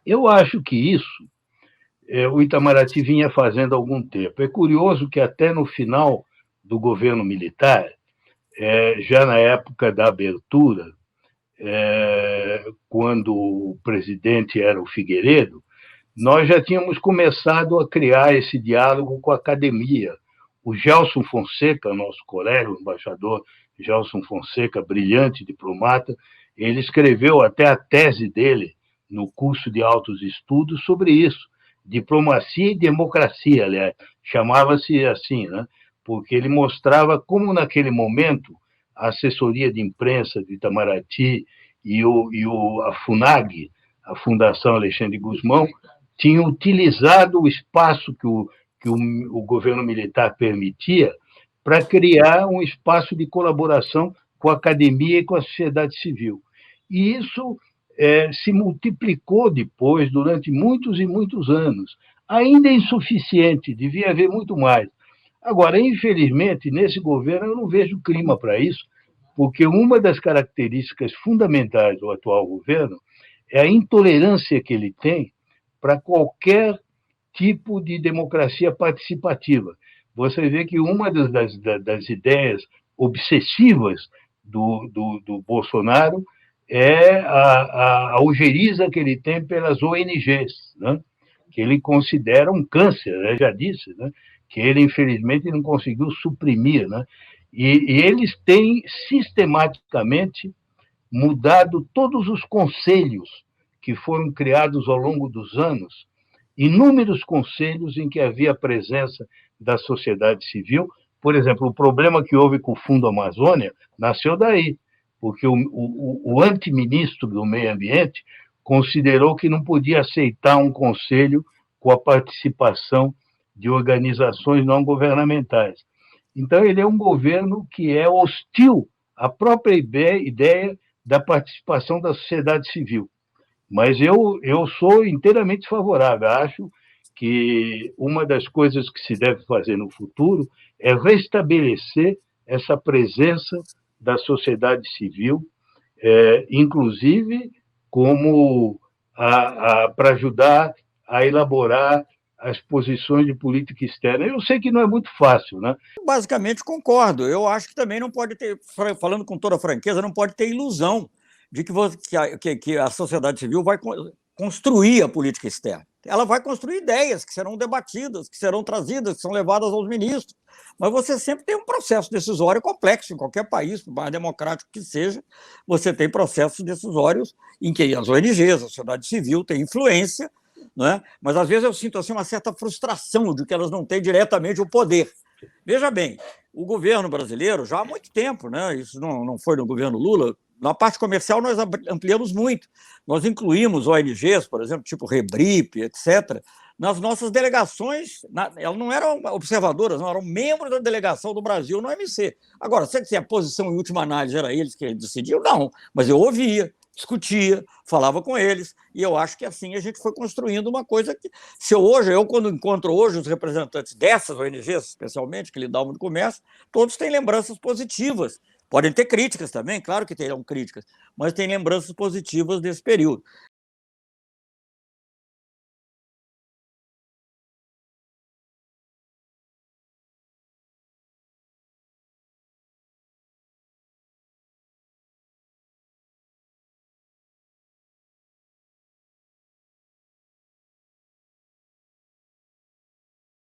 Eu acho que isso o Itamaraty vinha fazendo há algum tempo. É curioso que até no final do governo militar, já na época da abertura, quando o presidente era o Figueiredo, nós já tínhamos começado a criar esse diálogo com a academia. O Gelson Fonseca, nosso colega, o embaixador Gelson Fonseca, brilhante diplomata, ele escreveu até a tese dele no curso de altos estudos sobre isso, diplomacia e democracia, aliás, chamava-se assim, né? Porque ele mostrava como naquele momento a assessoria de imprensa de Itamaraty a FUNAG, a Fundação Alexandre Gusmão, tinham utilizado o espaço que o governo militar permitia para criar um espaço de colaboração com a academia e com a sociedade civil. E isso se multiplicou depois, durante muitos e muitos anos. Ainda é insuficiente, devia haver muito mais. Agora, infelizmente, nesse governo eu não vejo clima para isso, porque uma das características fundamentais do atual governo é a intolerância que ele tem para qualquer tipo de democracia participativa. Você vê que uma das ideias obsessivas do Bolsonaro é a ojeriza que ele tem pelas ONGs, né? Que ele considera um câncer, né? Já disse, né? Que ele, infelizmente, não conseguiu suprimir. Né? E eles têm sistematicamente mudado todos os conselhos que foram criados ao longo dos anos, inúmeros conselhos em que havia a presença da sociedade civil. Por exemplo, o problema que houve com o Fundo Amazônia nasceu daí, porque o antiministro do Meio Ambiente considerou que não podia aceitar um conselho com a participação de organizações não governamentais. Então, ele é um governo que é hostil à própria ideia da participação da sociedade civil. Mas eu sou inteiramente favorável. Acho que uma das coisas que se deve fazer no futuro é restabelecer essa presença da sociedade civil, inclusive como para ajudar a elaborar as posições de política externa. Eu sei que não é muito fácil, né? Basicamente concordo. Eu acho que também não pode ter, falando com toda franqueza, não pode ter ilusão de que a sociedade civil vai construir a política externa. Ela vai construir ideias que serão debatidas, que serão trazidas, que são levadas aos ministros. Mas você sempre tem um processo decisório complexo em qualquer país, por mais democrático que seja, você tem processos decisórios em que as ONGs, a sociedade civil, tem influência, não é? Mas às vezes eu sinto assim, uma certa frustração de que elas não têm diretamente o poder. Veja bem, o governo brasileiro, já há muito tempo, né? Isso não foi no governo Lula, na parte comercial nós ampliamos muito. Nós incluímos ONGs, por exemplo, tipo Rebrip, etc., nas nossas delegações. Elas não eram observadoras, não eram membros da delegação do Brasil no OMC. Agora, se a posição em última análise era eles que decidiam, não, mas eu ouvia, discutia, falava com eles, e eu acho que assim a gente foi construindo uma coisa que, quando encontro hoje os representantes dessas ONGs, especialmente, que lidavam no comércio, todos têm lembranças positivas. Podem ter críticas também, claro que terão críticas, mas tem lembranças positivas desse período.